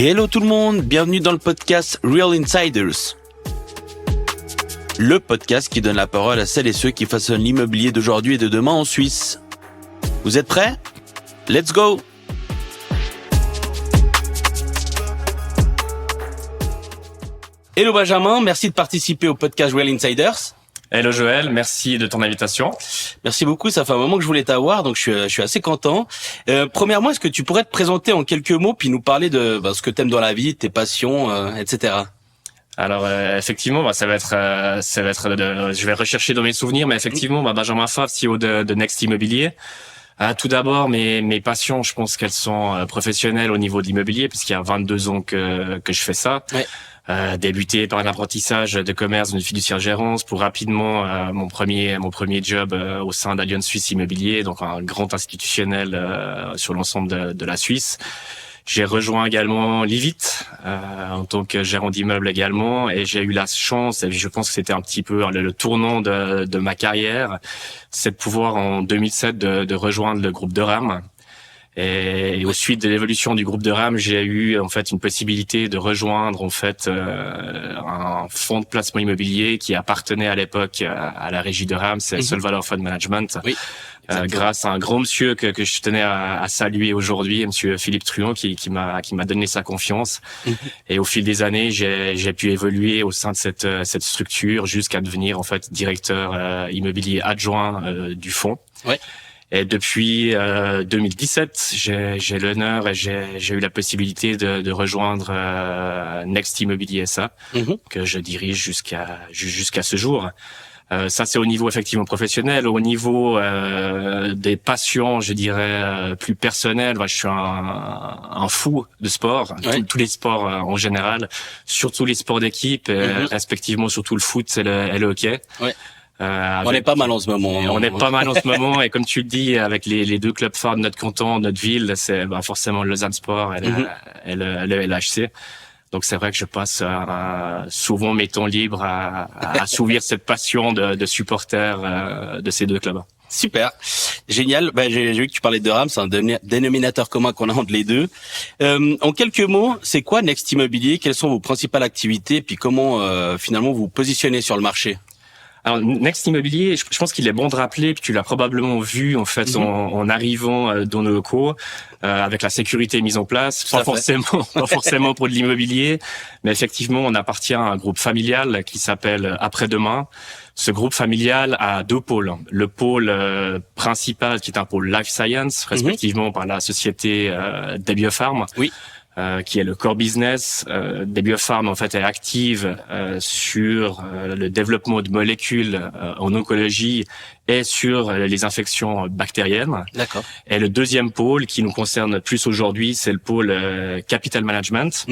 Et hello tout le monde, bienvenue dans le podcast Real Insiders. Le podcast qui donne la parole à celles et ceux qui façonnent l'immobilier d'aujourd'hui et de demain en Suisse. Vous êtes prêts? Let's go! Hello Benjamin, merci de participer au podcast Real Insiders. Hello Joël, merci de ton invitation. Merci beaucoup, ça fait un moment que je voulais t'avoir, donc je suis assez content. Premièrement, est-ce que tu pourrais te présenter en quelques mots, puis nous parler de ce que t'aimes dans la vie, tes passions, etc. Alors effectivement, ça va être, je vais rechercher dans mes souvenirs, mais effectivement, Benjamin Favre, CEO de Next Immobilier. Tout d'abord, mes passions, je pense qu'elles sont professionnelles au niveau de l'immobilier, puisqu'il y a 22 ans que je fais ça. Ouais. Débuté par un apprentissage de commerce d'une fiduciaire gérance pour rapidement mon premier job au sein d'Allianz Suisse Immobilier, donc un grand institutionnel sur l'ensemble de la Suisse. J'ai rejoint également Livit en tant que gérant d'immeuble également, et j'ai eu la chance, et je pense que c'était un petit peu le tournant de ma carrière, c'est de pouvoir en 2007 de rejoindre le groupe de RAM. Et au suite de l'évolution du groupe de RAM, j'ai eu en fait une possibilité de rejoindre en fait un fonds de placement immobilier qui appartenait à l'époque à la régie de RAM, c'est Solvalor Fund Management. Oui. Grâce à un grand monsieur que je tenais à saluer aujourd'hui, monsieur Philippe Truand, qui m'a donné sa confiance. Et au fil des années, j'ai pu évoluer au sein de cette structure jusqu'à devenir en fait directeur immobilier adjoint du fonds. Ouais. Et depuis 2017, j'ai l'honneur et j'ai eu la possibilité de rejoindre Next Immobilier SA, que je dirige jusqu'à ce jour. Ça, c'est au niveau effectivement professionnel. Au niveau des passions, je dirais plus personnelles, je suis un fou de sport, tous les sports en général, surtout les sports d'équipe, respectivement surtout le foot et le hockey. Ouais. On est pas mal en ce moment. On est pas mal en ce moment, et comme tu le dis, avec les deux clubs phares de notre canton, notre ville, c'est forcément le Lausanne Sport et le LHC. Donc c'est vrai que je passe souvent mes temps libres à assouvir cette passion de supporter de ces deux clubs. Super, génial. J'ai vu que tu parlais de RAM, c'est un dénominateur commun qu'on a entre les deux. En quelques mots, c'est quoi Next Immobilier? Quelles sont vos principales activités? Puis comment finalement vous positionnez sur le marché? Alors Next Immobilier, je pense qu'il est bon de rappeler, puis tu l'as probablement vu en fait en arrivant dans nos locaux, avec la sécurité mise en place, pas forcément pour de l'immobilier, mais effectivement on appartient à un groupe familial qui s'appelle Après-demain. Ce groupe familial a deux pôles. Le pôle principal qui est un pôle Life Science, respectivement par la société des Biopharm. Oui. Qui est le core business des Biopharm, en fait, est active sur le développement de molécules en oncologie et sur les infections bactériennes. D'accord. Et le deuxième pôle qui nous concerne plus aujourd'hui, c'est le pôle capital management,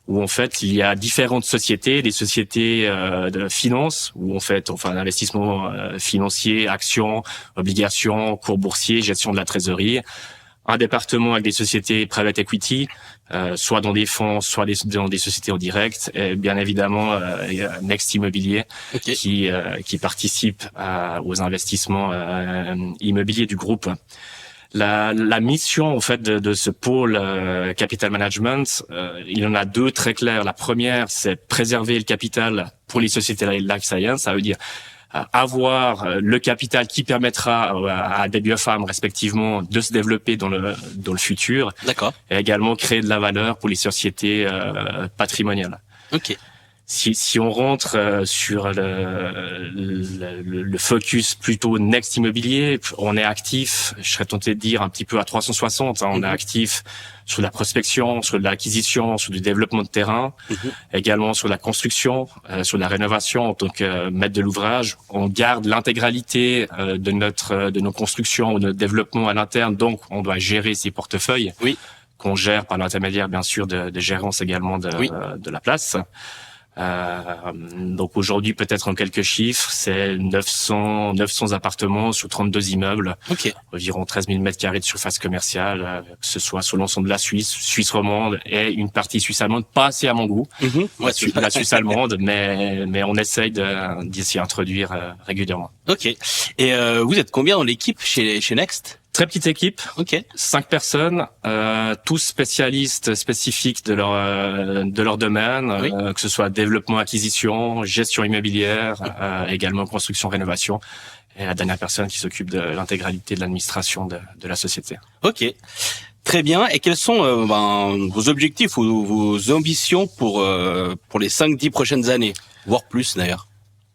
où en fait il y a différentes sociétés, des sociétés de finance, où en fait on fait un investissement financier, actions, obligations, cours boursiers, gestion de la trésorerie. Un département avec des sociétés private equity, soit dans des fonds, soit dans des sociétés en direct, et bien évidemment Next Immobilier, qui participe aux investissements immobiliers du groupe. La mission en fait de ce pôle capital management, il y en a deux très claires. La première, c'est préserver le capital pour les sociétés life science, ça veut dire avoir le capital qui permettra à des biopharmes respectivement de se développer dans le futur. D'accord. Et également créer de la valeur pour les sociétés patrimoniales. Ok. Si on rentre sur le focus plutôt Next Immobilier, on est actif, je serais tenté de dire un petit peu à 360, on est actif sur la prospection, sur l'acquisition, sur du développement de terrain, également sur la construction, sur la rénovation en tant que maître de l'ouvrage. On garde l'intégralité de nos constructions ou de notre développement à l'interne, donc on doit gérer ces portefeuilles qu'on gère par l'intermédiaire bien sûr de gérance également de la place. Donc aujourd'hui, peut-être en quelques chiffres, c'est 900 appartements sur 32 immeubles, environ 13 000 mètres carrés de surface commerciale, que ce soit sur l'ensemble de la Suisse romande et une partie suisse allemande, pas assez à mon goût, la Suisse allemande, mais on essaye d'y s'y introduire régulièrement. Ok. Et vous êtes combien dans l'équipe chez Next? Très petite équipe. Ok. 5 personnes, tous spécialistes spécifiques de leur domaine, Oui. Que ce soit développement, acquisition, gestion immobilière, également construction, rénovation. Et la dernière personne qui s'occupe de l'intégralité de l'administration de la société. Ok. Très bien. Et quels sont vos objectifs ou vos ambitions pour les 5-10 prochaines années, voire plus d'ailleurs?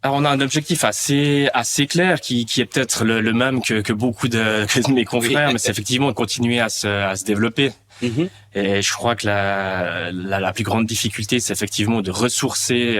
Alors on a un objectif assez clair qui est peut-être le même que beaucoup que mes confrères, mais c'est effectivement de continuer à se développer. Mm-hmm. Et je crois que la plus grande difficulté, c'est effectivement de ressourcer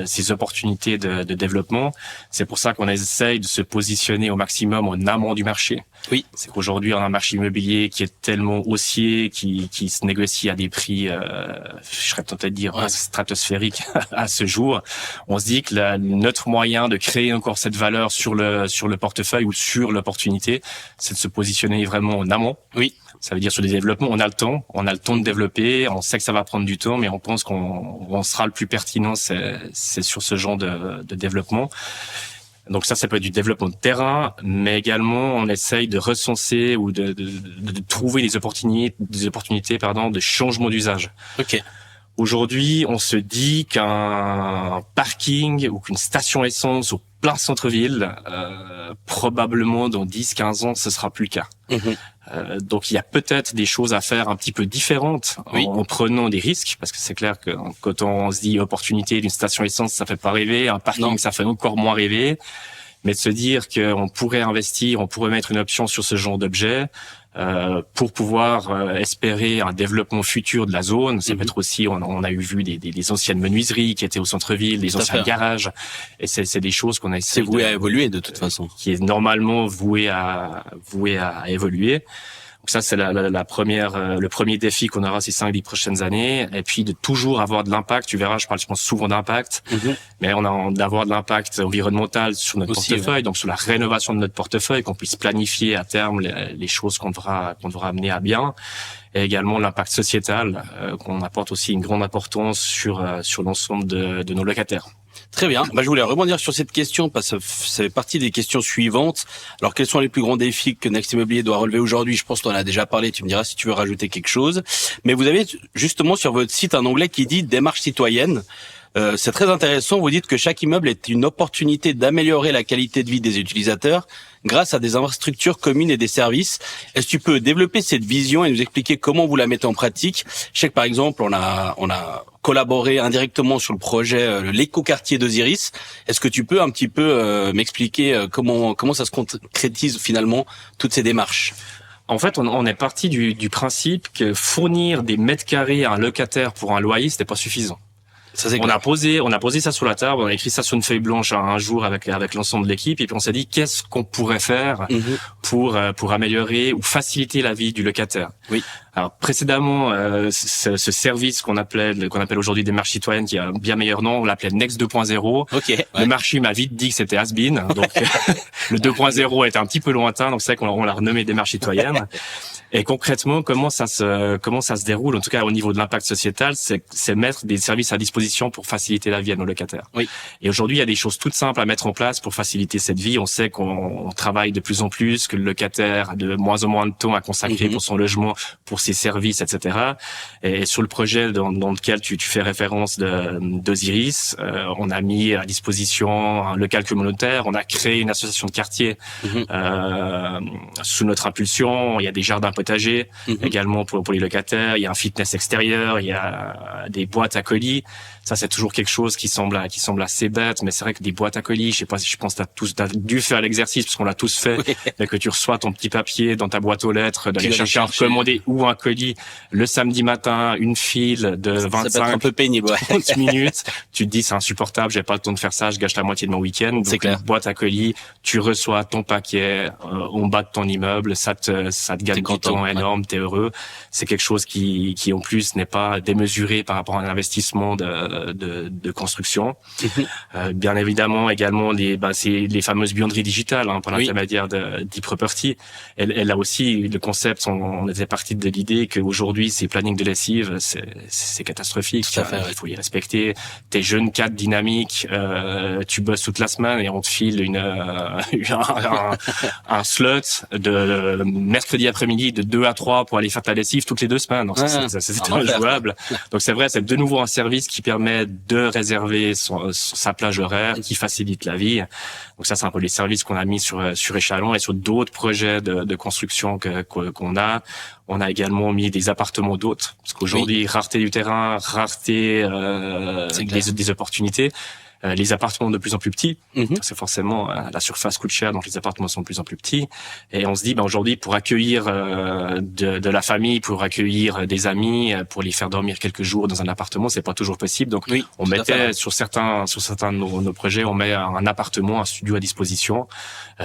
ces opportunités de développement. C'est pour ça qu'on essaye de se positionner au maximum en amont du marché. Oui. C'est qu'aujourd'hui, on a un marché immobilier qui est tellement haussier, qui se négocie à des prix, je serais tenté de dire, stratosphériques à ce jour. On se dit que notre moyen de créer encore cette valeur sur le portefeuille ou sur l'opportunité, c'est de se positionner vraiment en amont. Oui. Ça veut dire sur des développements, on a le temps de développer, on sait que ça va prendre du temps, mais on pense qu'on sera le plus pertinent, c'est sur ce genre de développement. Donc ça peut être du développement de terrain, mais également on essaye de recenser ou de trouver des opportunités, de changement d'usage. Ok. Aujourd'hui, on se dit qu'un parking ou qu'une station essence au plein centre-ville, probablement dans 10-15 ans, ce sera plus le cas. Mm-hmm. Donc il y a peut-être des choses à faire un petit peu différentes en prenant des risques, parce que c'est clair que quand on se dit opportunité d'une station essence, ça fait pas rêver, un parking, ça fait encore moins rêver. Mais de se dire qu'on pourrait investir, on pourrait mettre une option sur ce genre d'objet pour pouvoir espérer un développement futur de la zone. Ça peut être aussi, on a vu des anciennes menuiseries qui étaient au centre-ville, des anciens garages, et c'est des choses qu'on a essayé. C'est voué à évoluer de toute façon. Qui est normalement voué à évoluer. Donc ça, c'est le premier défi qu'on aura ces 5-10 prochaines années. Et puis, de toujours avoir de l'impact. Tu verras, je pense souvent d'impact. Mm-hmm. Mais d'avoir de l'impact environnemental sur notre portefeuille, donc sur la rénovation de notre portefeuille, qu'on puisse planifier à terme les choses qu'on devra amener à bien. Et également l'impact sociétal, qu'on apporte aussi une grande importance sur l'ensemble de nos locataires. Très bien. Je voulais rebondir sur cette question parce que ça fait partie des questions suivantes. Alors, quels sont les plus grands défis que Next Immobilier doit relever aujourd'hui? Je pense qu'on en a déjà parlé. Tu me diras si tu veux rajouter quelque chose. Mais vous avez justement sur votre site un onglet qui dit démarche citoyenne. C'est très intéressant. Vous dites que chaque immeuble est une opportunité d'améliorer la qualité de vie des utilisateurs grâce à des infrastructures communes et des services. Est-ce que tu peux développer cette vision et nous expliquer comment vous la mettez en pratique? Je sais que par exemple, on a collaboré indirectement sur le projet l'écoquartier d'Osiris. Est-ce que tu peux un petit peu m'expliquer comment ça se concrétise finalement toutes ces démarches? En fait, on est parti du principe que fournir des mètres carrés à un locataire pour un loyer, c'était pas suffisant. On a posé ça sur la table, on a écrit ça sur une feuille blanche un jour avec l'ensemble de l'équipe, et puis on s'est dit qu'est-ce qu'on pourrait faire pour améliorer ou faciliter la vie du locataire. Oui. Alors précédemment, ce service qu'on appelle aujourd'hui démarche citoyenne, qui a un bien meilleur nom, on l'appelait Next 2.0. Okay, Le marché m'a vite dit que c'était has-been, donc le 2.0 était un petit peu lointain, donc c'est vrai qu'on l'a renommé démarche citoyenne. Et concrètement, comment ça se déroule, en tout cas au niveau de l'impact sociétal, c'est mettre des services à disposition pour faciliter la vie à nos locataires. Oui. Et aujourd'hui, il y a des choses toutes simples à mettre en place pour faciliter cette vie. On sait qu'on travaille de plus en plus, que le locataire a de moins en moins de temps à consacrer pour son logement, pour ses services, etc. Et sur le projet dans lequel tu fais référence d'Osiris, on a mis à disposition un local communautaire, on a créé une association de quartier sous notre impulsion. Il y a des jardins potagers également pour les locataires. Il y a un fitness extérieur, il y a des boîtes à colis. Ça, c'est toujours quelque chose qui semble assez bête, mais c'est vrai que des boîtes à colis, je pense que t'as dû faire l'exercice parce qu'on l'a tous fait, et que tu reçois ton petit papier dans ta boîte aux lettres, d'aller chercher un recommandé ou un colis le samedi matin, une file de 25 un peu pénible, 30 minutes. Tu te dis, c'est insupportable, j'ai pas le temps de faire ça, je gâche la moitié de mon week-end. Donc, c'est clair. Boîte à colis, tu reçois ton paquet en bas de ton immeuble, ça te gagne du temps. content, énorme, t'es heureux. C'est quelque chose qui en plus n'est pas démesuré par rapport à un investissement de construction. Bien évidemment, également c'est les fameuses buanderies digitales, par l'intermédiaire de Deep Property. Elle a aussi le concept. On était parti de l'idée qu'aujourd'hui, ces plannings de lessive, c'est catastrophique. Il faut y respecter. T'es jeune, cadre, dynamique, tu bosses toute la semaine et on te file un slot de mercredi après-midi de 2 à 3 pour aller faire ta lessive toutes les 2 semaines. Donc c'est injouable. Donc c'est vrai, c'est de nouveau un service qui permet de réserver sa plage horaire, qui facilite la vie. Donc ça, c'est un peu les services qu'on a mis sur échelon et sur d'autres projets de construction qu'on a. On a également mis des appartements d'hôtes, parce qu'aujourd'hui, rareté du terrain, rareté des opportunités. Les appartements de plus en plus petits, c'est forcément la surface coûte cher, donc les appartements sont de plus en plus petits. Et on se dit, aujourd'hui, pour accueillir de la famille, pour accueillir des amis, pour les faire dormir quelques jours dans un appartement, c'est pas toujours possible. Donc, on mettait sur certains de nos projets, on met un appartement, un studio à disposition,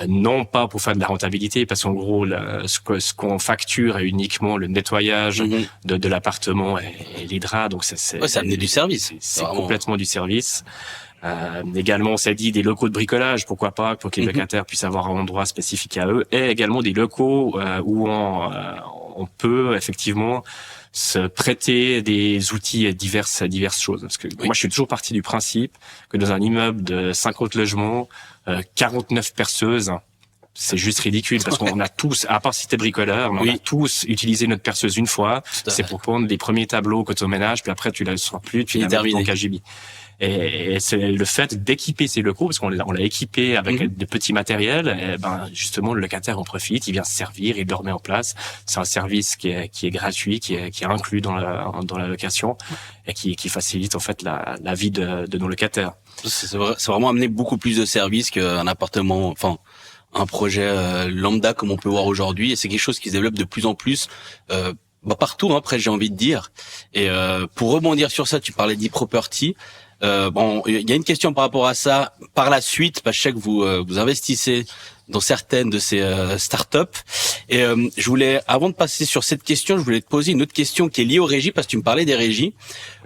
non pas pour faire de la rentabilité, parce qu'en gros, ce qu'on facture est uniquement le nettoyage de l'appartement et les draps. Donc, ça amenait du service. C'est complètement du service. Également, on s'est dit des locaux de bricolage, pourquoi pas, pour que les locataires puissent avoir un endroit spécifique à eux, et également des locaux où on peut effectivement se prêter des outils et diverses choses. Parce que moi, je suis toujours parti du principe que dans un immeuble de 50 logements, 49 perceuses, c'est juste ridicule, parce qu'on a tous, à part si t'es bricoleur, on a tous utilisé notre perceuse une fois. C'est pour prendre les premiers tableaux quand on ménage, puis après tu la sors plus, tu l'as mis dans KGB. Et c'est le fait d'équiper ces locaux, parce qu'on l'a équipé avec des petits matériels, et justement le locataire en profite, il vient se servir, il le remet en place. C'est un service qui est gratuit, qui est inclus dans la location, et qui facilite en fait la vie de nos locataires. C'est vraiment amener beaucoup plus de services qu'un appartement, enfin un projet lambda comme on peut voir aujourd'hui, et c'est quelque chose qui se développe de plus en plus partout, après j'ai envie de dire. Et pour rebondir sur ça, tu parlais d'e-property. Il y a une question par rapport à ça. Par la suite, parce que je sais que vous investissez dans certaines de ces startups. Et je voulais, avant de passer sur cette question, je voulais te poser une autre question qui est liée aux régies, parce que tu me parlais des régies.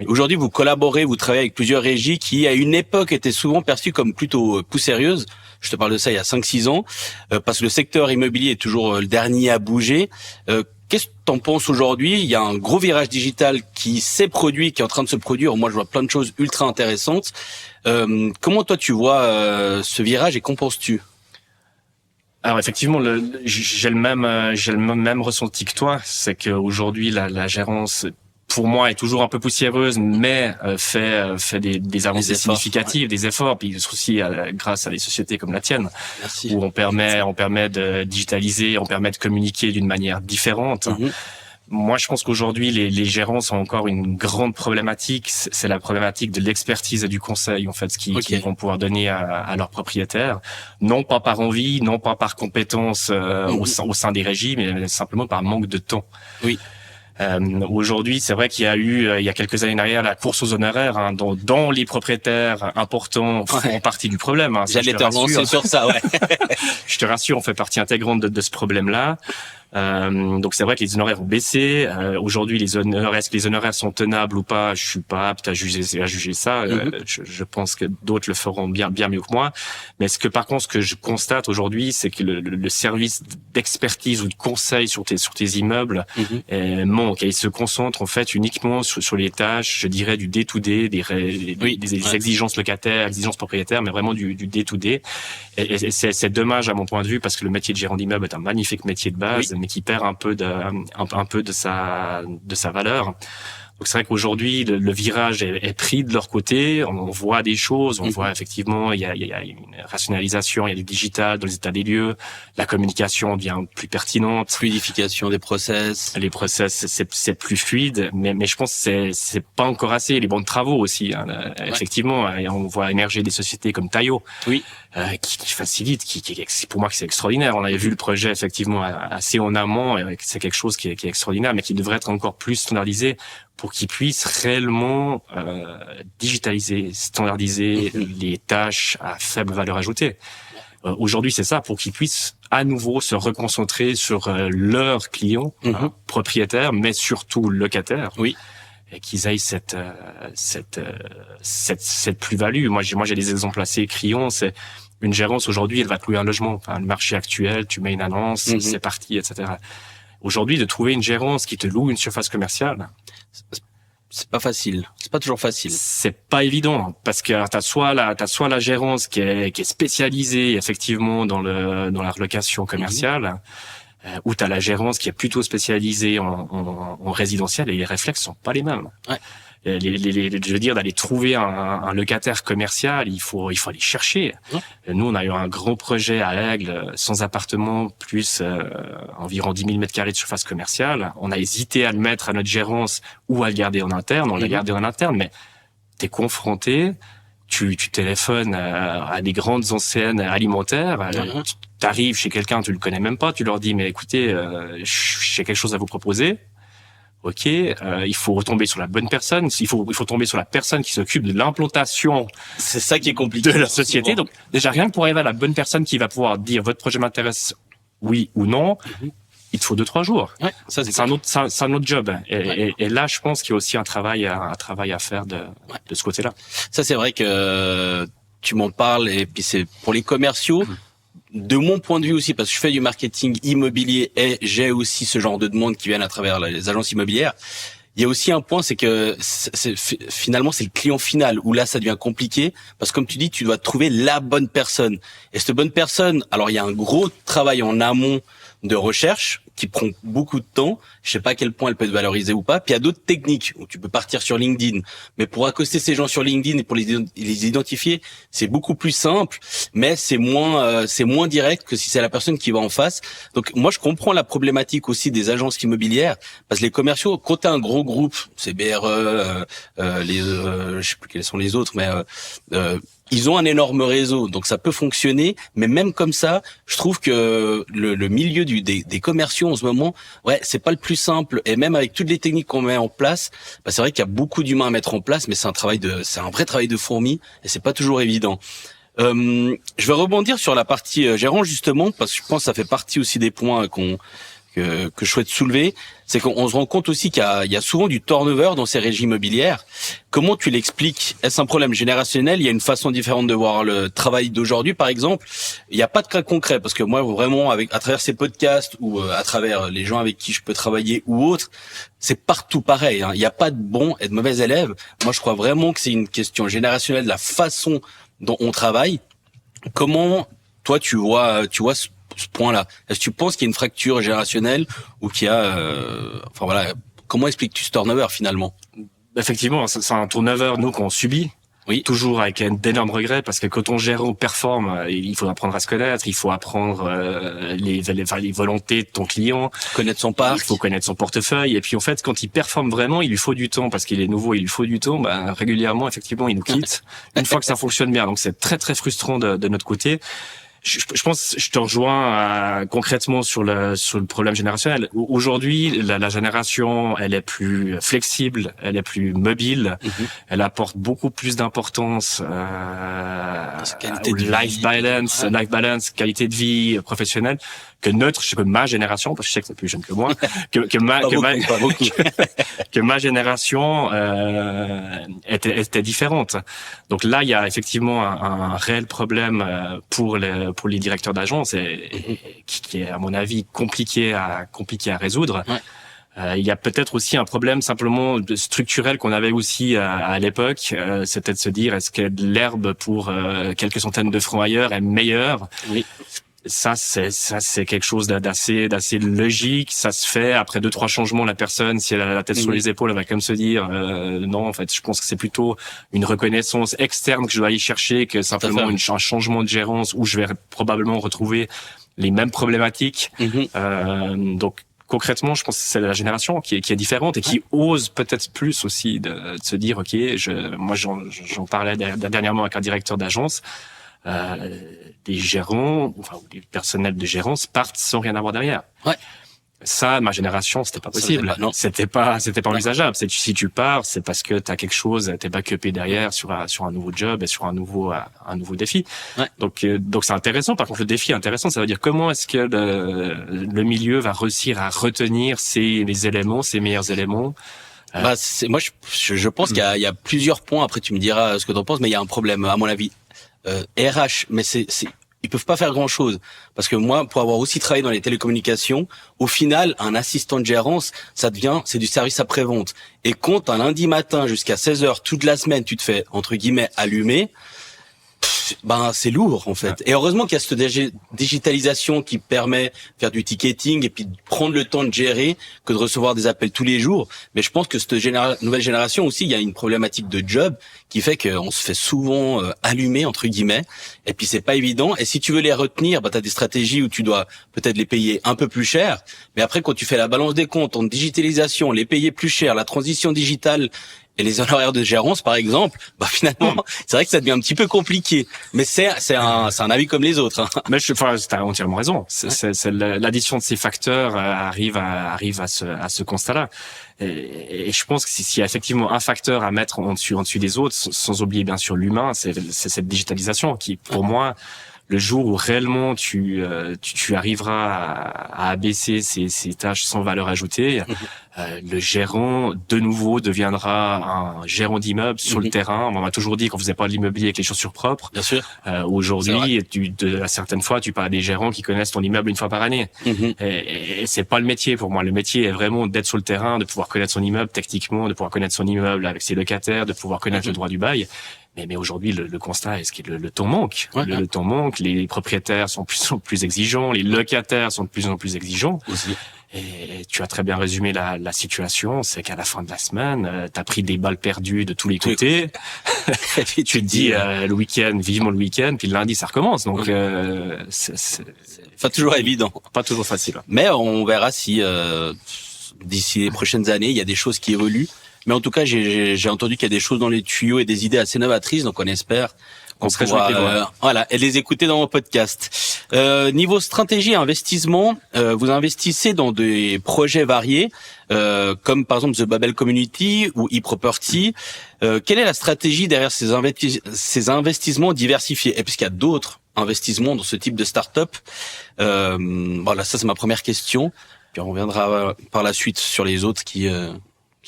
Aujourd'hui, vous collaborez, vous travaillez avec plusieurs régies qui, à une époque, étaient souvent perçues comme plutôt poussiéreuses. Je te parle de ça il y a 5-6 ans, parce que le secteur immobilier est toujours le dernier à bouger. Qu'est-ce que t'en penses aujourd'hui? Il y a un gros virage digital qui s'est produit, qui est en train de se produire. Moi, je vois plein de choses ultra intéressantes. Comment toi tu vois ce virage et qu'en penses-tu? Alors effectivement, j'ai le même ressenti que toi. C'est qu'aujourd'hui la gérance, pour moi, est toujours un peu poussiéreuse, mais fait des avancées significatives, des efforts, puis aussi grâce à des sociétés comme la tienne. Merci. Où on permet de digitaliser, on permet de communiquer d'une manière différente. Moi, je pense qu'aujourd'hui, les gérants ont encore une grande problématique. C'est la problématique de l'expertise et du conseil, en fait, qu'ils vont pouvoir donner à leurs propriétaires. Non pas par envie, non pas par compétence au sein des régies, mais simplement par manque de temps. Aujourd'hui, c'est vrai qu'il y a eu, il y a quelques années derrière, la course aux honoraires, dont les propriétaires importants font partie du problème. J'allais te relancer sur ça, Je te rassure, on fait partie intégrante de ce problème-là. Donc c'est vrai que les honoraires ont baissé. Aujourd'hui, est-ce que les honoraires sont tenables ou pas? Je suis pas apte à juger ça. Je pense que d'autres le feront bien mieux que moi. Mais par contre, ce que je constate aujourd'hui, c'est que le service d'expertise ou de conseil sur tes immeubles manque, et il se concentre en fait uniquement sur les tâches, je dirais, du day-to-day, des exigences locataires, exigences propriétaires, mais vraiment du day-to-day. Et c'est dommage à mon point de vue, parce que le métier de gérant d'immeuble est un magnifique métier de base, mais qui perd un peu de sa valeur. Donc c'est vrai qu'aujourd'hui le virage est pris de leur côté. On voit des choses, on voit effectivement il y a une rationalisation, il y a du digital dans les états des lieux, la communication devient plus pertinente, fluidification des process. Les process c'est plus fluide, mais je pense que c'est pas encore assez. Les bons de travaux aussi, effectivement, on voit émerger des sociétés comme Tayo, qui facilite, qui pour moi c'est extraordinaire. On avait vu le projet effectivement assez en amont, et c'est quelque chose qui est extraordinaire, mais qui devrait être encore plus standardisé, pour qu'ils puissent réellement digitaliser, standardiser les tâches à faible valeur ajoutée. Aujourd'hui, c'est ça, pour qu'ils puissent à nouveau se reconcentrer sur leurs clients, propriétaires, mais surtout locataires. Oui. Et qu'ils aient cette plus-value. Moi, j'ai des exemples assez criants. C'est une gérance aujourd'hui, elle va te louer un logement. Enfin, le marché actuel, tu mets une annonce, c'est parti, etc. Aujourd'hui, de trouver une gérance qui te loue une surface commerciale, c'est pas facile. C'est pas toujours facile. C'est pas évident parce que t'as soit la gérance qui est spécialisée effectivement dans la relocation commerciale, ou t'as la gérance qui est plutôt spécialisée en résidentiel et les réflexes sont pas les mêmes. Ouais. Je veux dire, d'aller trouver un locataire commercial, il faut aller chercher. Nous, on a eu un gros projet à Aigle, sans appartement, plus environ 10 000 mètres carrés de surface commerciale. On a hésité à le mettre à notre gérance ou à le garder en interne. On l'a gardé en interne, mais t'es confronté, tu téléphones à des grandes enseignes alimentaires, tu arrives chez quelqu'un, tu le connais même pas, tu leur dis, mais écoutez, j'ai quelque chose à vous proposer. Ok, il faut retomber sur la bonne personne. Il faut tomber sur la personne qui s'occupe de l'implantation. C'est ça qui est compliqué de la société. Donc déjà rien que pour arriver à la bonne personne qui va pouvoir dire votre projet m'intéresse, oui ou non, il te faut 2-3 jours. Ouais, ça c'est un autre job. Et là, je pense qu'il y a aussi un travail à faire de ce côté-là. Ça c'est vrai que tu m'en parles et puis c'est pour les commerciaux. De mon point de vue aussi, parce que je fais du marketing immobilier et j'ai aussi ce genre de demandes qui viennent à travers les agences immobilières. Il y a aussi un point, c'est que finalement c'est le client final où là ça devient compliqué parce que comme tu dis, tu dois trouver la bonne personne. Et cette bonne personne, alors il y a un gros travail en amont de recherche qui prend beaucoup de temps. Je sais pas à quel point elle peut être valorisée ou pas. Puis il y a d'autres techniques où tu peux partir sur LinkedIn. Mais pour accoster ces gens sur LinkedIn et pour les identifier, c'est beaucoup plus simple, mais c'est moins direct que si c'est la personne qui va en face. Donc moi je comprends la problématique aussi des agences immobilières parce que les commerciaux, quand t'as un gros groupe, c'est BRE, je sais plus quels sont les autres, mais ils ont un énorme réseau, donc ça peut fonctionner. Mais même comme ça, je trouve que le milieu des commerciaux en ce moment, c'est pas le plus simple. Et même avec toutes les techniques qu'on met en place, c'est vrai qu'il y a beaucoup d'humains à mettre en place, mais c'est un vrai travail de fourmi et c'est pas toujours évident. Je vais rebondir sur la partie gérant justement parce que je pense que ça fait partie aussi des points que je souhaite soulever, c'est qu'on se rend compte aussi qu'il y a souvent du turnover dans ces régies immobilières. Comment tu l'expliques? Est-ce un problème générationnel? Il y a une façon différente de voir le travail d'aujourd'hui, par exemple. Il n'y a pas de cas concret parce que moi, vraiment, à travers ces podcasts ou à travers les gens avec qui je peux travailler ou autres, c'est partout pareil. Il n'y a pas de bons et de mauvais élèves. Moi, je crois vraiment que c'est une question générationnelle de la façon dont on travaille. Comment toi tu vois ce point-là? Est-ce que tu penses qu'il y a une fracture générationnelle ou qu'il y a, comment expliques-tu ce turnover finalement? Effectivement, c'est un turnover nous qu'on subit. Oui, toujours avec d'énormes regrets parce que quand on gère, on performe, il faut apprendre à se connaître, il faut apprendre les volontés de ton client, connaître son parc, il faut connaître son portefeuille et puis en fait quand il performe vraiment, il lui faut du temps parce qu'il est nouveau, il lui faut du temps, régulièrement effectivement, il nous quitte une fois que ça fonctionne bien. Donc c'est très très frustrant de notre côté. Je pense, je te rejoins concrètement sur le problème générationnel. Aujourd'hui, la génération, elle est plus flexible, elle est plus mobile, elle apporte beaucoup plus d'importance au life balance, qualité de vie professionnelle que ma génération, parce que je sais que c'est plus jeune que moi, que ma génération était différente. Donc là, il y a effectivement un réel problème pour les directeurs d'agence et qui est à mon avis compliqué à résoudre. Ouais. Il y a peut-être aussi un problème simplement structurel qu'on avait aussi à l'époque, c'était de se dire est-ce que l'herbe pour quelques centaines de francs ailleurs est meilleure? Oui. Ça c'est quelque chose d'assez logique. Ça se fait après 2-3 changements. La personne, si elle a la tête sur les épaules, elle va quand même se dire non. En fait, je pense que c'est plutôt une reconnaissance externe que je dois aller chercher que simplement un changement de gérance où je vais probablement retrouver les mêmes problématiques. Donc concrètement, je pense que c'est la génération qui est différente et qui ose peut-être plus aussi de se dire ok, moi j'en parlais dernièrement avec un directeur d'agence. Des gérants, les personnels de gérance partent sans rien avoir derrière. Ouais. Ça, ma génération, c'était pas possible. Non. C'était pas envisageable. Si tu pars, c'est parce que t'as quelque chose, t'es backupé derrière sur un nouveau job et sur un nouveau défi. Ouais. Donc c'est intéressant. Par contre, le défi est intéressant. Ça veut dire comment est-ce que le milieu va réussir à retenir ces meilleurs éléments. Moi, je pense qu'il y a plusieurs points. Après, tu me diras ce que t'en penses, mais il y a un problème, à mon avis. RH, mais ils peuvent pas faire grand chose. Parce que moi, pour avoir aussi travaillé dans les télécommunications, au final, un assistant de gérance, c'est du service après-vente. Et quand un lundi matin jusqu'à 16h, toute la semaine, tu te fais, entre guillemets, allumer, c'est lourd, en fait. Et heureusement qu'il y a cette digitalisation qui permet de faire du ticketing et puis de prendre le temps de gérer que de recevoir des appels tous les jours. Mais je pense que cette nouvelle génération aussi, il y a une problématique de job qui fait qu'on se fait souvent allumer, entre guillemets. Et puis c'est pas évident. Et si tu veux les retenir, t'as des stratégies où tu dois peut-être les payer un peu plus cher. Mais après, quand tu fais la balance des comptes en digitalisation, les payer plus cher, la transition digitale et les honoraires de gérance, par exemple, finalement, c'est vrai que ça devient un petit peu compliqué. Mais c'est un avis comme les autres. Hein. Mais t'as entièrement raison. C'est l'addition de ces facteurs arrive à ce constat-là. Et je pense que s'il y a effectivement un facteur à mettre en dessus des autres, sans oublier bien sûr l'humain, c'est cette digitalisation qui, pour moi, le jour où réellement tu arriveras à abaisser ces tâches sans valeur ajoutée, le gérant de nouveau deviendra un gérant d'immeuble sur le terrain. On m'a toujours dit qu'on faisait pas de l'immobilier avec les chaussures propres. Bien sûr. Aujourd'hui, certaines fois, tu parles à des gérants qui connaissent ton immeuble une fois par année. Et c'est pas le métier pour moi. Le métier est vraiment d'être sur le terrain, de pouvoir connaître son immeuble techniquement, de pouvoir connaître son immeuble avec ses locataires, de pouvoir connaître le droit du bail. Mais aujourd'hui, le constat est que le temps manque. Le temps manque. Les propriétaires sont de plus en plus exigeants. Les locataires sont de plus en plus exigeants. Aussi. Et tu as très bien résumé la situation. C'est qu'à la fin de la semaine, t'as pris des balles perdues de tous les côtés. Et puis tu te dis, le week-end, vivement le week-end. Puis le lundi, ça recommence. Donc, c'est pas toujours évident. Pas toujours facile. Mais on verra si, d'ici les prochaines années, il y a des choses qui évoluent. Mais en tout cas, j'ai entendu qu'il y a des choses dans les tuyaux et des idées assez novatrices, donc on espère qu'on pourra et les écouter dans mon podcast. Niveau stratégie et investissement, vous investissez dans des projets variés, comme par exemple The Babel Community ou eProperty. Quelle est la stratégie derrière ces investissements diversifiés? Et puisqu'il y a d'autres investissements dans ce type de start-up, voilà, ça c'est ma première question. Puis on reviendra par la suite sur les autres qui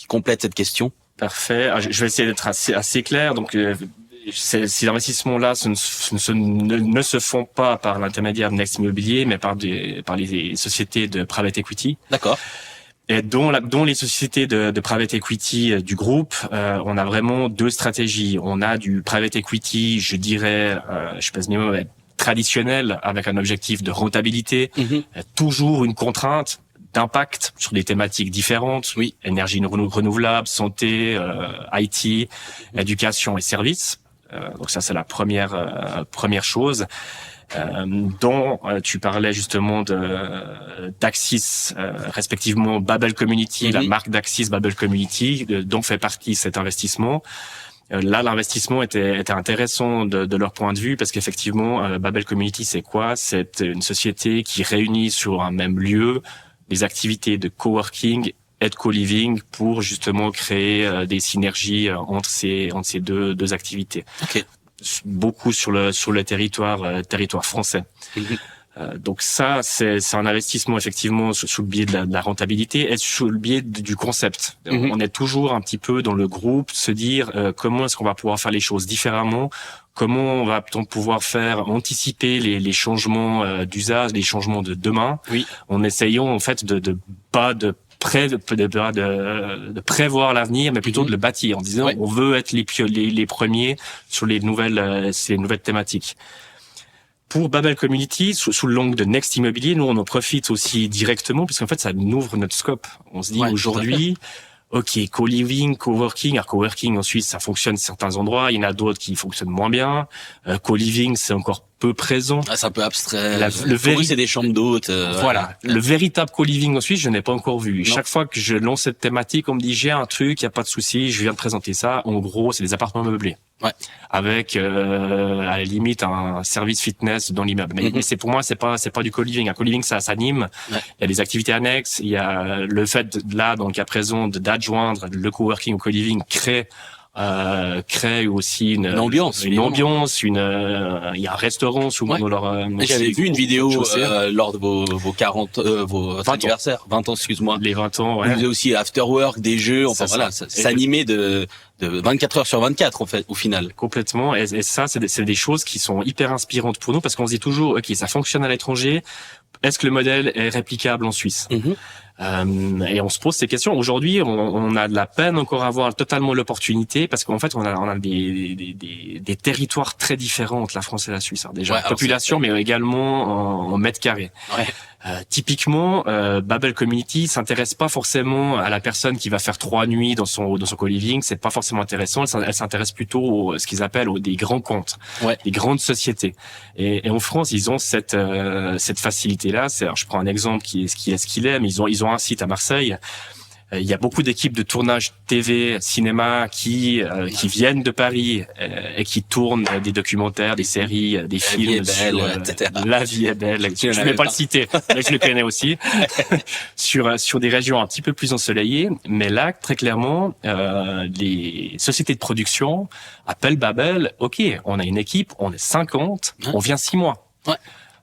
complètent cette question. Parfait. Je vais essayer d'être assez clair. Donc, ces investissements-là ne se font pas par l'intermédiaire de Next Immobilier, mais par les sociétés de private equity. D'accord. Et dont les sociétés de private equity du groupe, on a vraiment deux stratégies. On a du private equity, je dirais, je pèse mes mots, traditionnel, avec un objectif de rentabilité, toujours une contrainte d'impact sur des thématiques différentes, énergie renouvelable, santé, IT, éducation et services. Donc ça, c'est la première chose. Dont tu parlais justement d'Axis, respectivement Babel Community, la marque d'Axis Babel Community, dont fait partie cet investissement. Là, l'investissement était intéressant de leur point de vue parce qu'effectivement, Babel Community, c'est quoi? C'est une société qui réunit sur un même lieu des activités de coworking et de co-living pour justement créer des synergies entre ces deux activités. Okay. Beaucoup sur le territoire français. Donc ça, c'est un investissement effectivement sous le biais de la rentabilité et sous le biais du concept. On est toujours un petit peu dans le groupe, se dire comment est-ce qu'on va pouvoir faire les choses différemment, comment va-t-on pouvoir anticiper les changements d'usage, les changements de demain, en essayant en fait de prévoir l'avenir, mais plutôt de le bâtir en disant on veut être les premiers sur ces nouvelles thématiques. Pour Babel Community, sous le l'angle de Next Immobilier, nous on en profite aussi directement puisqu'en fait ça nous ouvre notre scope. On se dit aujourd'hui, ok, co-living, coworking. Alors coworking en Suisse ça fonctionne à certains endroits, il y en a d'autres qui fonctionnent moins bien. Co-living c'est encore peu présent. C'est un peu abstrait. C'est des chambres d'hôtes. Voilà. Le véritable co-living en Suisse, je n'ai pas encore vu. Non. Chaque fois que je lance cette thématique, on me dit j'ai un truc, il y a pas de souci, je viens de présenter ça. En gros, c'est des appartements meublés. Ouais. Avec à la limite un service fitness dans l'immeuble. Mais c'est pour moi c'est pas du co-living. Un co-living ça s'anime. Ouais. Il y a des activités annexes. Il y a le fait là donc à présent d'adjoindre le coworking au co-living crée aussi une ambiance, il y a un restaurant souvent dans leur j'avais vu une vidéo lors de vos 40 vos anniversaires 20 ans excuse-moi les 20 ans ouais. Vous faisiez aussi after work des jeux enfin voilà ça s'animait de 24 heures sur 24 en fait au final complètement et ça c'est des choses qui sont hyper inspirantes pour nous parce qu'on se dit toujours OK ça fonctionne à l'étranger est-ce que le modèle est réplicable en Suisse et on se pose ces questions. Aujourd'hui, on a de la peine encore à avoir totalement l'opportunité parce qu'en fait, on a des territoires très différents entre la France et la Suisse. Hein, déjà, population, mais également en mètres carrés. Ouais. Typiquement, Babel Community s'intéresse pas forcément à la personne qui va faire 3 nuits dans son co-living. C'est pas forcément intéressant. Elle s'intéresse plutôt à ce qu'ils appellent des grands comptes, des grandes sociétés. Et en France, ils ont cette facilité-là. Alors, je prends un exemple qui est ce qu'il est, mais ils ont un site à Marseille. Il y a beaucoup d'équipes de tournage TV, cinéma qui viennent de Paris et qui tournent des documentaires, des séries, des films sur La vie est belle. Je ne vais pas le citer, mais je le connais aussi. sur des régions un petit peu plus ensoleillées. Mais là, très clairement, les sociétés de production appellent Babel. OK, on a une équipe, on est 50, on vient 6 mois. Ouais.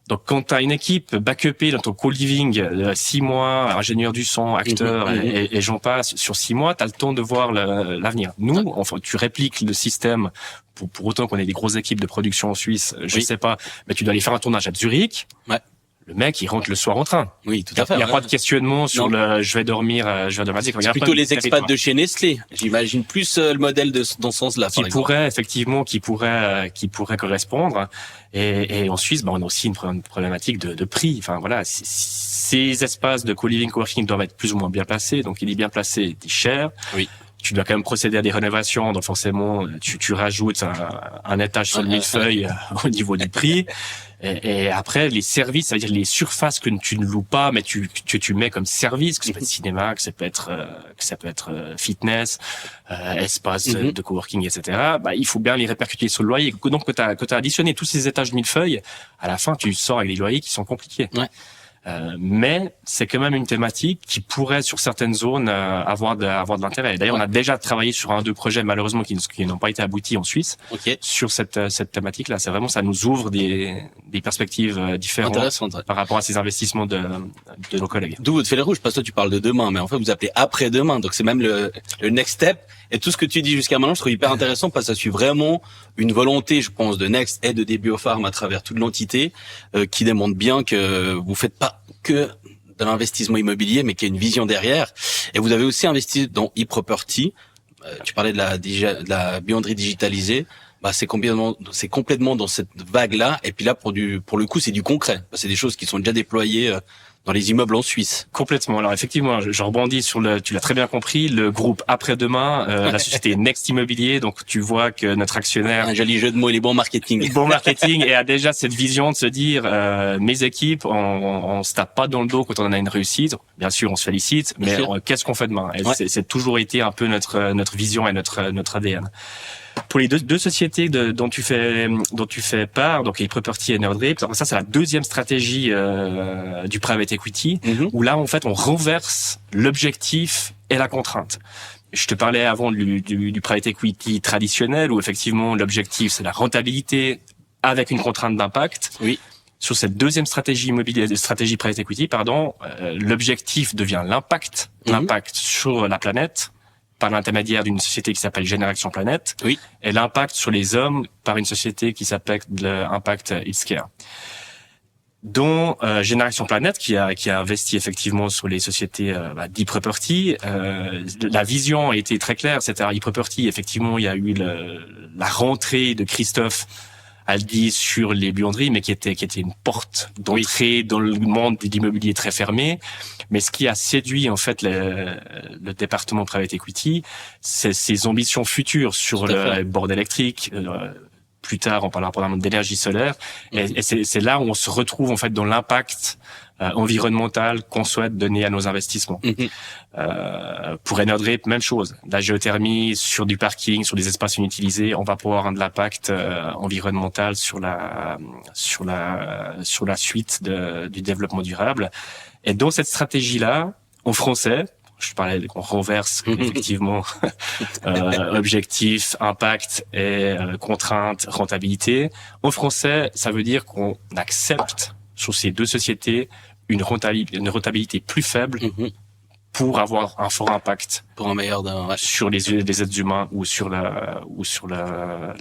Donc, quand tu as une équipe backupée dans ton co-living, 6 mois, ingénieur du son, acteur, et j'en passe, sur 6 mois, tu as le temps de voir l'avenir. Nous, enfin, tu répliques le système, pour autant qu'on ait des grosses équipes de production en Suisse, je sais pas, mais tu dois aller faire un tournage à Zurich. Ouais. Le mec, il rentre le soir en train. Oui, tout à fait. Il n'y a pas de questionnement sur je vais dormir. C'est plutôt les expats de chez Nestlé. J'imagine plus le modèle dans ce sens-là. Qui pourrait correspondre. Et en Suisse, on a aussi une problématique de prix. Enfin voilà, ces espaces de co-living, coworking doivent être plus ou moins bien placés. Donc il est bien placé, il est cher. Oui. Tu dois quand même procéder à des rénovations, donc forcément tu rajoutes un étage sur le millefeuille au niveau du prix. Et après les services, ça veut dire les surfaces que tu ne loues pas, mais tu mets comme service, que ça peut être cinéma, que ça peut être fitness, espace de coworking, etc. Il faut bien les répercuter sur le loyer. Donc que t'as additionné tous ces étages de millefeuille, à la fin tu sors avec des loyers qui sont compliqués. Ouais. Mais c'est quand même une thématique qui pourrait sur certaines zones avoir de l'intérêt. D'ailleurs, on a déjà travaillé sur 1 ou 2 projets malheureusement qui n'ont pas été aboutis en Suisse sur cette thématique-là. C'est vraiment ça nous ouvre des perspectives différentes par rapport à ces investissements de nos collègues. D'où votre fil rouge parce que toi tu parles de demain, mais en fait vous appelez après-demain, donc c'est même le next step. Et tout ce que tu dis jusqu'à maintenant, je trouve hyper intéressant parce que ça suit vraiment une volonté, je pense, de Next et de DBioPharm à travers toute l'entité qui démontre bien que vous faites pas que de l'investissement immobilier, mais qu'il y a une vision derrière. Et vous avez aussi investi dans e-property. Tu parlais de la buanderie digitalisée. C'est complètement dans cette vague-là. Et puis là, pour le coup, c'est du concret. C'est des choses qui sont déjà déployées dans les immeubles en Suisse. Complètement. Alors effectivement, je rebondis sur tu l'as très bien compris, le groupe après-demain, la société Next Immobilier. Donc tu vois que notre actionnaire, un joli jeu de mots, les bons marketing. Bon marketing et a déjà cette vision de se dire mes équipes, on se tape pas dans le dos quand on a une réussite. Bien sûr, on se félicite, mais qu'est-ce qu'on fait demain? Et c'est toujours été un peu notre vision et notre ADN. Pour les deux sociétés dont tu fais part, donc eProperty et Nordrip, ça c'est la deuxième stratégie du private equity, où là en fait on renverse l'objectif et la contrainte. Je te parlais avant du private equity traditionnel, où effectivement l'objectif c'est la rentabilité avec une contrainte d'impact. Oui. Sur cette deuxième stratégie private equity, l'objectif devient l'impact sur la planète, par l'intermédiaire d'une société qui s'appelle Génération Planète, et l'impact sur les hommes par une société qui s'appelle Impact Healthcare. Dont Génération Planète qui a investi effectivement sur les sociétés d'e-property. La vision a été très claire. C'était à e-property, effectivement, il y a eu la rentrée de Christophe Aldi sur les buanderies, mais qui était une porte d'entrée dans le monde de l'immobilier très fermé. Mais ce qui a séduit en fait le département private equity, c'est ses ambitions futures sur le board électrique, plus tard, on parlera probablement d'énergie solaire. Et c'est là où on se retrouve en fait dans l'impact environnemental qu'on souhaite donner à nos investissements. Pour Enerdrape, même chose. La géothermie sur du parking, sur des espaces inutilisés, on va pouvoir avoir de l'impact environnemental sur la suite du développement durable. Et dans cette stratégie-là, en français, je parlais qu'on renverse effectivement objectif, impact et contrainte, rentabilité. En français, ça veut dire qu'on accepte sur ces deux sociétés une rentabilité plus faible pour avoir un fort impact pour un meilleur sur les êtres humains ou sur la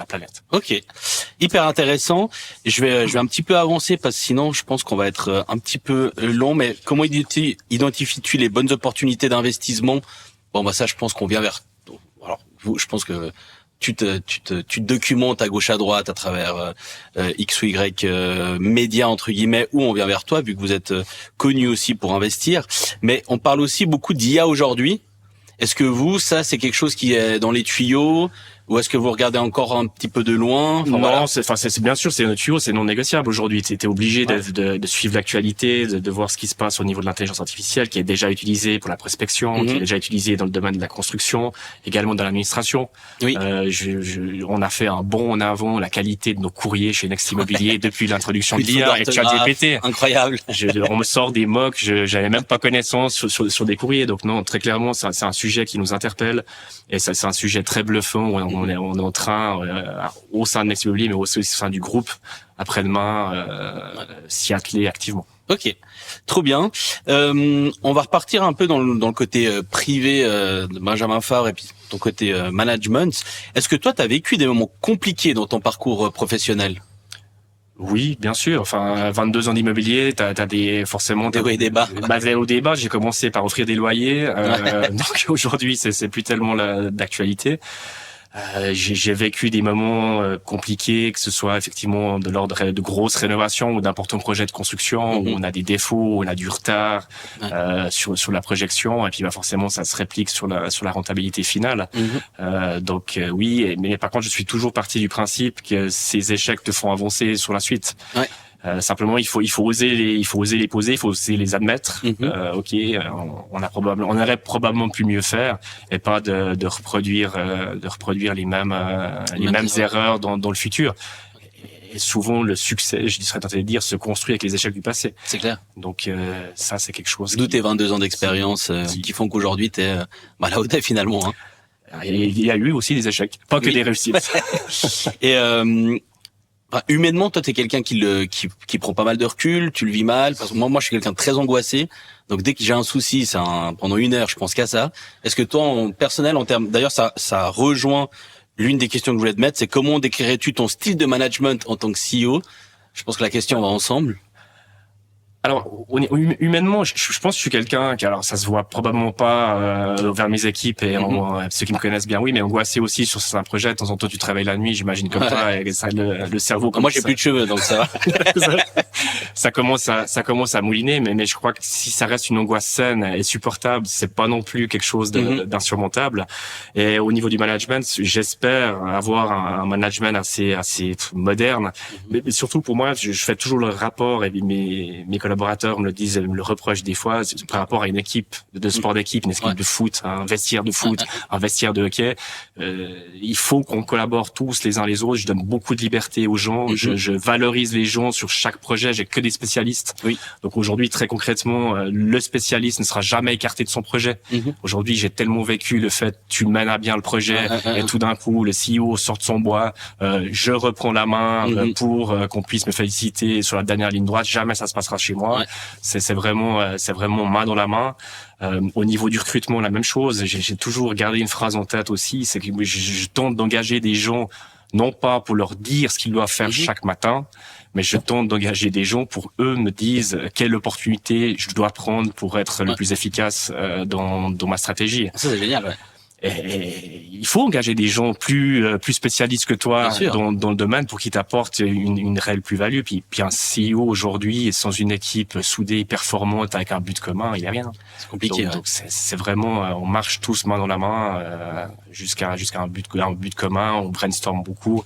planète. Ok, hyper intéressant. Je vais un petit peu avancer parce que sinon je pense qu'on va être un petit peu long. Mais comment identifies-tu les bonnes opportunités d'investissement? Bon bah ça, je pense qu'on vient vers. Alors je pense que tu te documentes à gauche à droite à travers X ou Y médias entre guillemets, où on vient vers toi vu que vous êtes connu aussi pour investir. Mais on parle aussi beaucoup d'IA aujourd'hui. Est-ce que vous, ça c'est quelque chose qui est dans les tuyaux? Ou est-ce que vous regardez encore un petit peu de loin? Non, voilà. c'est bien sûr, c'est un tuyau, c'est non négociable aujourd'hui. Tu es obligé de suivre l'actualité, de voir ce qui se passe au niveau de l'intelligence artificielle, qui est déjà utilisée pour la prospection, qui est déjà utilisée dans le domaine de la construction, également dans l'administration. Oui. On a fait un bond en avant la qualité de nos courriers chez Next Immobilier depuis l'introduction de l'IA et ChatGPT. Incroyable. On me sort des mocks, j'avais même pas connaissance sur des courriers. Donc non, très clairement, c'est un sujet qui nous interpelle et ça, c'est un sujet très bluffant. On est en train, au sein de Next Immobilier, mais aussi au sein du groupe, après-demain, s'y atteler activement. Ok, trop bien. On va repartir un peu dans le côté privé de Benjamin Fabre et puis ton côté management. Est-ce que toi, tu as vécu des moments compliqués dans ton parcours professionnel? Oui, bien sûr. Enfin, 22 ans d'immobilier, t'as forcément des hauts et des bas. Basé au débat, j'ai commencé par offrir des loyers. Donc aujourd'hui, c'est plus tellement d'actualité. J'ai vécu des moments compliqués, que ce soit effectivement de l'ordre de grosses rénovations ou d'importants projets de construction où on a des défauts, où on a du retard sur la projection, et puis forcément ça se réplique sur la rentabilité finale. Donc oui, mais par contre je suis toujours parti du principe que ces échecs te font avancer sur la suite. Ouais. Simplement, il faut oser les poser, il faut oser les admettre. Ok, on aurait probablement pu mieux faire, et pas de reproduire les mêmes erreurs dans le futur. Et souvent, le succès, je serais tenté de dire, se construit avec les échecs du passé. C'est clair. Donc ça, c'est quelque chose. D'où tes 22 ans d'expérience qui font qu'aujourd'hui t'es là où t'es finalement. Hein. Il y a eu aussi des échecs, pas que des réussites. Et humainement, toi, t'es quelqu'un qui prend pas mal de recul, tu le vis mal. Parce que moi, je suis quelqu'un de très angoissé. Donc, dès que j'ai un souci, pendant une heure, je pense qu'à ça. Est-ce que toi, en personnel, d'ailleurs, ça rejoint l'une des questions que je voulais te mettre, c'est comment décrirais-tu ton style de management en tant que CEO? Je pense que la question va ensemble. Alors, humainement, je pense que je suis quelqu'un qui, alors ça se voit probablement pas vers mes équipes et ceux qui me connaissent bien, oui, mais angoissé aussi sur certains projets. De temps en temps, tu travailles la nuit, j'imagine comme toi, et ça, le cerveau. Moi, j'ai plus de cheveux, donc ça va. ça commence à mouliner, mais je crois que si ça reste une angoisse saine et supportable, c'est pas non plus quelque chose d'insurmontable. Et au niveau du management, j'espère avoir un management assez moderne, mais surtout pour moi, je fais toujours le rapport et mes collaborateurs me le disent, me le reprochent des fois par rapport à une équipe de sport d'équipe, une équipe de foot, un vestiaire de foot, un vestiaire de hockey. Il faut qu'on collabore tous les uns les autres. Je donne beaucoup de liberté aux gens. Je valorise les gens sur chaque projet. J'ai que des spécialistes. Oui. Donc aujourd'hui, très concrètement, le spécialiste ne sera jamais écarté de son projet. Aujourd'hui, j'ai tellement vécu le fait tu mènes à bien le projet et tout d'un coup, le CEO sort de son bois. Je reprends la main pour qu'on puisse me féliciter sur la dernière ligne droite. Jamais ça se passera chez moi. C'est vraiment main dans la main. Au niveau du recrutement, la même chose. J'ai toujours gardé une phrase en tête aussi, c'est que je tente d'engager des gens non pas pour leur dire ce qu'ils doivent faire chaque matin, mais je tente d'engager des gens pour eux me disent quelle opportunité je dois prendre pour être le plus efficace dans ma stratégie. Ça c'est génial. Ouais. Et il faut engager des gens plus spécialistes que toi dans le domaine pour qu'ils t'apportent une réelle plus-value. Puis un CEO aujourd'hui, sans une équipe soudée, performante, avec un but commun, il y a rien. C'est compliqué. Donc c'est vraiment, on marche tous main dans la main jusqu'à un but commun. On brainstorm beaucoup,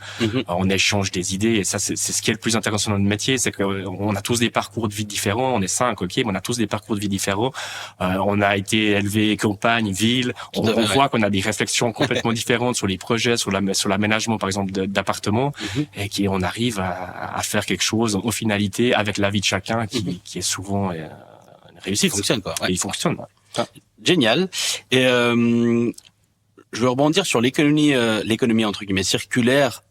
on échange des idées. Et ça, c'est ce qui est le plus intéressant dans notre métier, c'est qu'on a tous des parcours de vie différents. On est 5, ok, mais on a tous des parcours de vie différents. On a été élevé campagne, ville. On voit qu'on a des réflexions complètement différentes sur les projets, sur l'aménagement, par exemple, d'appartements, et on arrive à faire quelque chose en finalité avec la vie de chacun qui est souvent une réussite. Il fonctionne, quoi. Ouais. Il fonctionne. Ouais. Génial. Et je veux rebondir sur l'économie entre guillemets circulaire.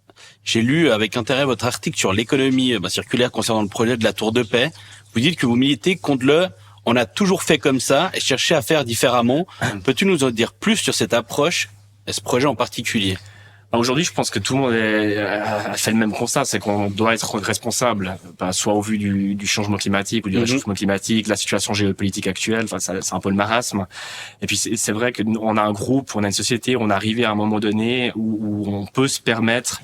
J'ai lu avec intérêt votre article sur l'économie circulaire concernant le projet de la Tour de Paix. Vous dites que vous militez contre on a toujours fait comme ça et cherché à faire différemment. Peux-tu nous en dire plus sur cette approche et ce projet en particulier? Aujourd'hui, je pense que tout le monde a fait le même constat, c'est qu'on doit être responsable, soit au vu du changement climatique ou du réchauffement climatique, la situation géopolitique actuelle. Enfin, c'est un peu le marasme. Et puis c'est vrai que on a un groupe, on a une société, on est arrivé à un moment donné où on peut se permettre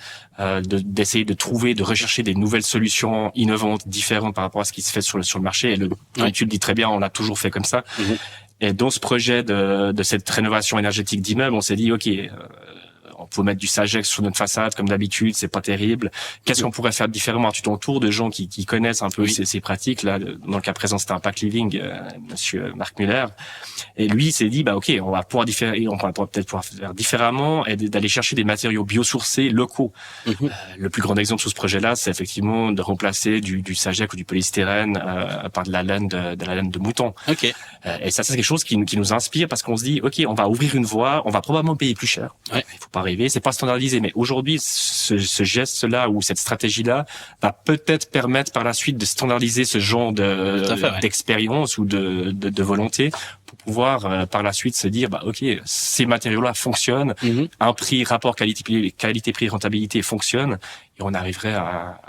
d'essayer de trouver, de rechercher des nouvelles solutions innovantes, différentes par rapport à ce qui se fait sur le marché. Et comme tu le dis très bien, on l'a toujours fait comme ça. Et dans ce projet de cette rénovation énergétique d'immeubles, on s'est dit, ok, on peut mettre du Sagex sur notre façade comme d'habitude, c'est pas terrible. Qu'est-ce qu'on pourrait faire différemment? Tu t'entoures de gens qui connaissent un peu ces pratiques. Là, dans le cas présent, c'était Impact Living, monsieur Marc Muller. Et lui, il s'est dit, ok, on va peut-être pouvoir faire différemment et d'aller chercher des matériaux biosourcés locaux. Le plus grand exemple sur ce projet-là, c'est effectivement de remplacer du Sagex ou du polystyrène par de la laine de mouton. Okay. Et ça, c'est quelque chose qui nous inspire parce qu'on se dit, ok, on va ouvrir une voie, on va probablement payer plus cher. Il faut pas rêver, c'est pas standardisé, mais aujourd'hui, ce geste-là ou cette stratégie-là va peut-être permettre par la suite de standardiser ce genre d'expérience ou de volonté pour pouvoir par la suite se dire, ok, ces matériaux-là fonctionnent, un prix, rapport qualité-prix, rentabilité fonctionne, et on arriverait à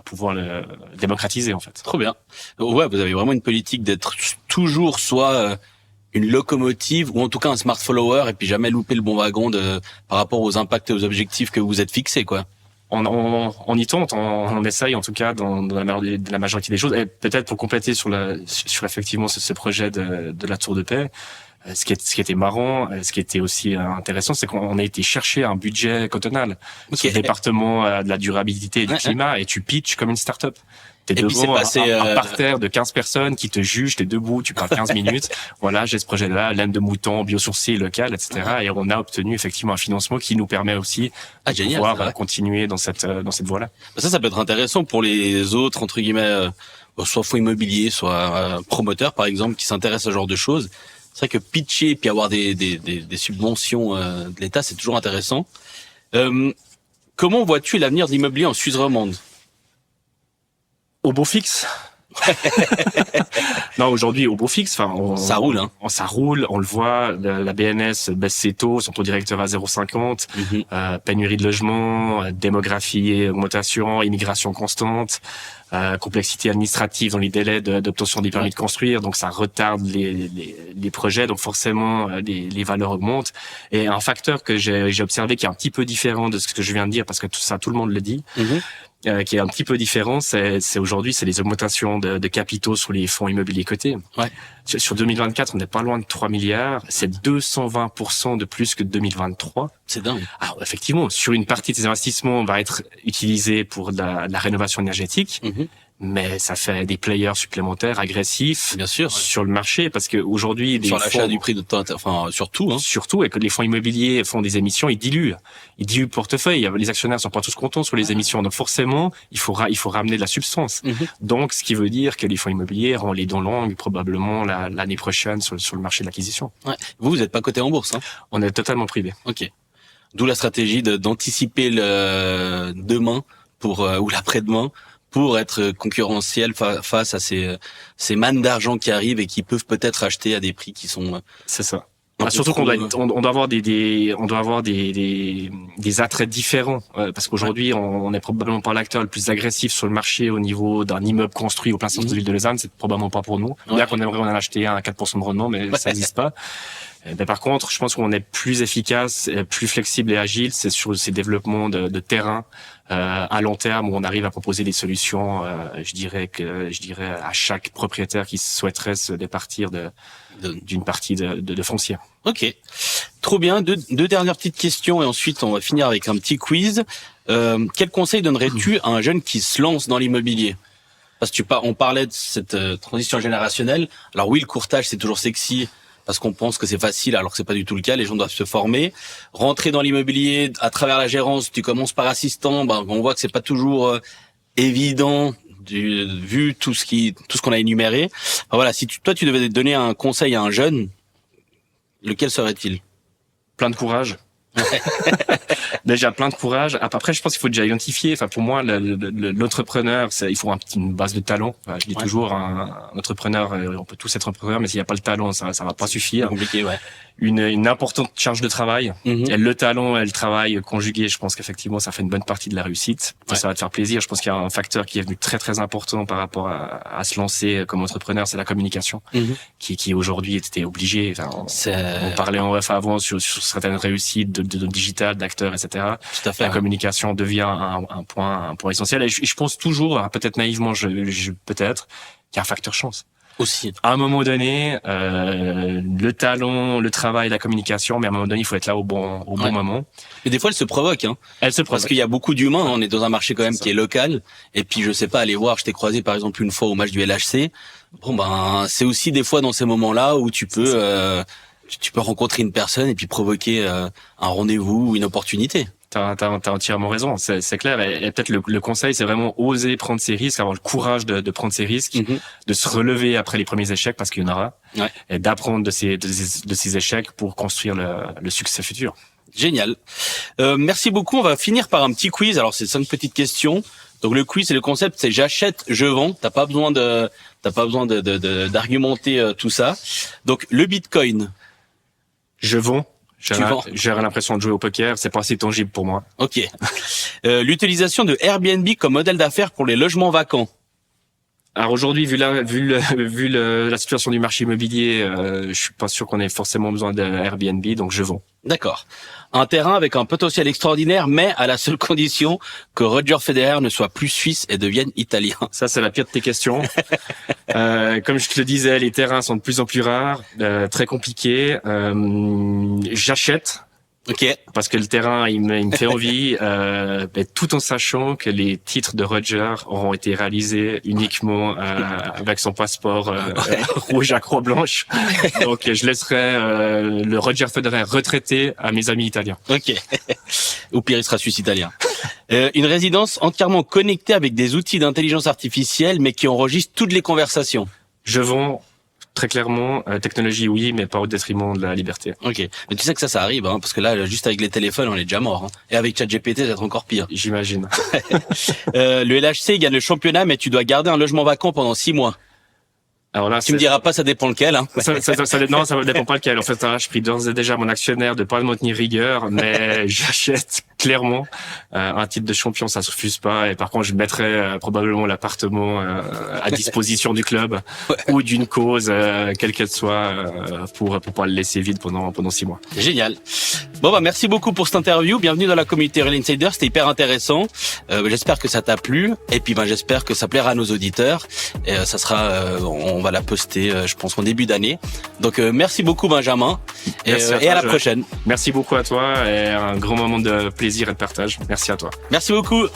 pouvoir le démocratiser en fait. Trop bien. Ouais, vous avez vraiment une politique d'être toujours soit une locomotive ou en tout cas un smart follower et puis jamais louper le bon wagon par rapport aux impacts et aux objectifs que vous êtes fixés, quoi. On y tente, on essaye en tout cas dans la majorité des choses. Et peut-être pour compléter sur effectivement ce projet de la Tour de Paix, ce qui était marrant, ce qui était aussi intéressant, c'est qu'on a été chercher un budget cantonal sur le département de la durabilité et du climat, et tu pitches comme une start-up. T'es devant un parterre de 15 personnes qui te jugent, t'es debout, tu parles 15 minutes. Voilà, j'ai ce projet-là, laine de mouton, biosourcée, local, etc. Et on a obtenu effectivement un financement qui nous permet aussi de pouvoir continuer dans cette voie-là. Ça peut être intéressant pour les autres, entre guillemets, soit fonds immobiliers, soit promoteurs, par exemple, qui s'intéressent à ce genre de choses. C'est vrai que pitcher puis avoir des subventions de l'État, c'est toujours intéressant. Comment vois-tu l'avenir de l'immobilier en Suisse romande? Au beau fixe. Non, aujourd'hui, au beau fixe, ça roule, hein. Ça roule, on le voit, la BNS baisse ses taux, son taux directeur à 0,50, pénurie de logements, démographie et augmentation, immigration constante, complexité administrative dans les délais d'obtention des permis de construire, donc ça retarde les projets, donc forcément les valeurs augmentent. Et un facteur que j'ai observé qui est un petit peu différent de ce que je viens de dire, parce que tout le monde le dit, qui est un petit peu différent, c'est aujourd'hui, c'est les augmentations de capitaux sur les fonds immobiliers cotés. Sur 2024, on n'est pas loin de 3 milliards, c'est 220% de plus que 2023. C'est dingue. Alors effectivement, sur une partie de ces investissements, on va être utilisé pour de la rénovation énergétique. Mais ça fait des players supplémentaires agressifs, bien sûr, sur le marché, parce que aujourd'hui sur l'achat du prix de temps, surtout, et que les fonds immobiliers font des émissions, ils diluent le portefeuille. Les actionnaires sont pas tous contents sur les émissions, donc forcément il faut ramener de la substance. Donc ce qui veut dire que les fonds immobiliers auront les dents longues probablement l'année prochaine sur le marché de l'acquisition. Vous êtes pas coté en bourse, hein? On est totalement privé. Ok. D'où la stratégie d'anticiper le demain ou l'après-demain, pour être concurrentiel face à ces mannes d'argent qui arrivent et qui peuvent peut-être acheter à des prix qui sont. C'est ça. Surtout qu'on doit avoir des attraits différents, parce qu'aujourd'hui on est probablement pas l'acteur le plus agressif sur le marché au niveau d'un immeuble construit au plein centre de ville de Lausanne. C'est probablement pas pour nous. Bien qu'on aimerait en acheter un à 4% de rendement, mais ça n'existe pas. Mais par contre, je pense qu'on est plus efficace, plus flexible et agile, c'est sur ces développements de terrain à long terme où on arrive à proposer des solutions. Je dirais à chaque propriétaire qui souhaiterait se départir d'une partie de foncier. Ok, trop bien. Deux dernières petites questions et ensuite on va finir avec un petit quiz. Quel conseil donnerais-tu à un jeune qui se lance dans l'immobilier? Parce que on parlait de cette transition générationnelle. Alors oui, le courtage c'est toujours sexy parce qu'on pense que c'est facile alors que c'est pas du tout le cas. Les gens doivent se former. Rentrer dans l'immobilier à travers la gérance, tu commences par assistant, on voit que c'est pas toujours évident vu tout ce qu'on a énuméré. Alors voilà, si toi tu devais donner un conseil à un jeune, lequel serait-il? Plein de courage. Déjà plein de courage. Après, je pense qu'il faut déjà identifier. Enfin, pour moi, l'entrepreneur, il faut une base de talent. Enfin, je dis toujours, un entrepreneur, on peut tous être entrepreneur, mais s'il n'y a pas le talent, ça va pas suffire. C'est compliqué, ouais. Une importante charge de travail. Et le talent et le travail conjugué, je pense qu'effectivement, ça fait une bonne partie de la réussite. Ouais. Ça va te faire plaisir. Je pense qu'il y a un facteur qui est venu très très important par rapport à se lancer comme entrepreneur, c'est la communication, qui aujourd'hui était obligée. Enfin, on parlait en off avant sur certaines réussites de digital, d'acteurs, etc. Tout à fait, la communication devient un point essentiel. Et je pense toujours, peut-être naïvement, peut-être, qu'il y a un facteur chance. Aussi. À un moment donné, le talent, le travail, la communication, mais à un moment donné, il faut être là au bon moment. Mais des fois, elle se provoque, hein. Elle se provoque. Parce qu'il y a beaucoup d'humains, on est dans un marché quand même qui est local. Et puis, je sais pas, aller voir, je t'ai croisé par exemple une fois au match du LHC. C'est aussi des fois dans ces moments-là où tu peux rencontrer une personne et puis provoquer un rendez-vous ou une opportunité. T'as entièrement raison, c'est clair. Et peut-être le conseil, c'est vraiment oser prendre ses risques, avoir le courage de prendre ses risques, de se relever après les premiers échecs parce qu'il y en aura, et d'apprendre de ces échecs pour construire le succès futur. Génial. Merci beaucoup. On va finir par un petit quiz. Alors c'est 5 petites questions. Donc le quiz, c'est le concept, c'est j'achète, je vends. T'as pas besoin d'argumenter tout ça. Donc le Bitcoin. Je vends. J'ai l'impression de jouer au poker, c'est pas assez tangible pour moi. Ok. L'utilisation de Airbnb comme modèle d'affaires pour les logements vacants. Alors aujourd'hui, vu la situation du marché immobilier, je suis pas sûr qu'on ait forcément besoin de Airbnb, donc je vends. D'accord. Un terrain avec un potentiel extraordinaire, mais à la seule condition que Roger Federer ne soit plus suisse et devienne italien. Ça, c'est la pire de tes questions. Comme je te le disais, les terrains sont de plus en plus rares, très compliqués. J'achète. Ok. Parce que le terrain, il me fait envie, tout en sachant que les titres de Roger auront été réalisés uniquement avec son passeport rouge à croix blanche. Donc, je laisserai le Roger Federer retraité à mes amis italiens. Ok. Au pire, il sera suisse italien. Une résidence entièrement connectée avec des outils d'intelligence artificielle, mais qui enregistrent toutes les conversations. Je vends. Très clairement, technologie oui, mais pas au détriment de la liberté. Ok, mais tu sais que ça arrive, hein, parce que là, juste avec les téléphones, on est déjà mort. Hein. Et avec ChatGPT, ça va être encore pire. J'imagine. Le LHC gagne le championnat, mais tu dois garder un logement vacant pendant 6 mois. Alors là, tu me diras pas, ça dépend lequel. Hein. Non, ça ne dépend pas lequel. En fait, je prie d'ores et déjà mon actionnaire de pas me tenir rigueur, mais j'achète clairement un titre de champion, ça se refuse pas. Et par contre, je mettrai probablement l'appartement à disposition du club ou d'une cause, quelle qu'elle soit, pour pas le laisser vide pendant 6 mois. Génial. Bon merci beaucoup pour cette interview. Bienvenue dans la communauté Real Insider. C'était hyper intéressant. J'espère que ça t'a plu. Et puis j'espère que ça plaira à nos auditeurs. Et ça sera, on va la poster, je pense, en début d'année. Donc merci beaucoup Benjamin. Et à la prochaine. Merci beaucoup à toi et un grand moment de plaisir et de partage. Merci à toi. Merci beaucoup.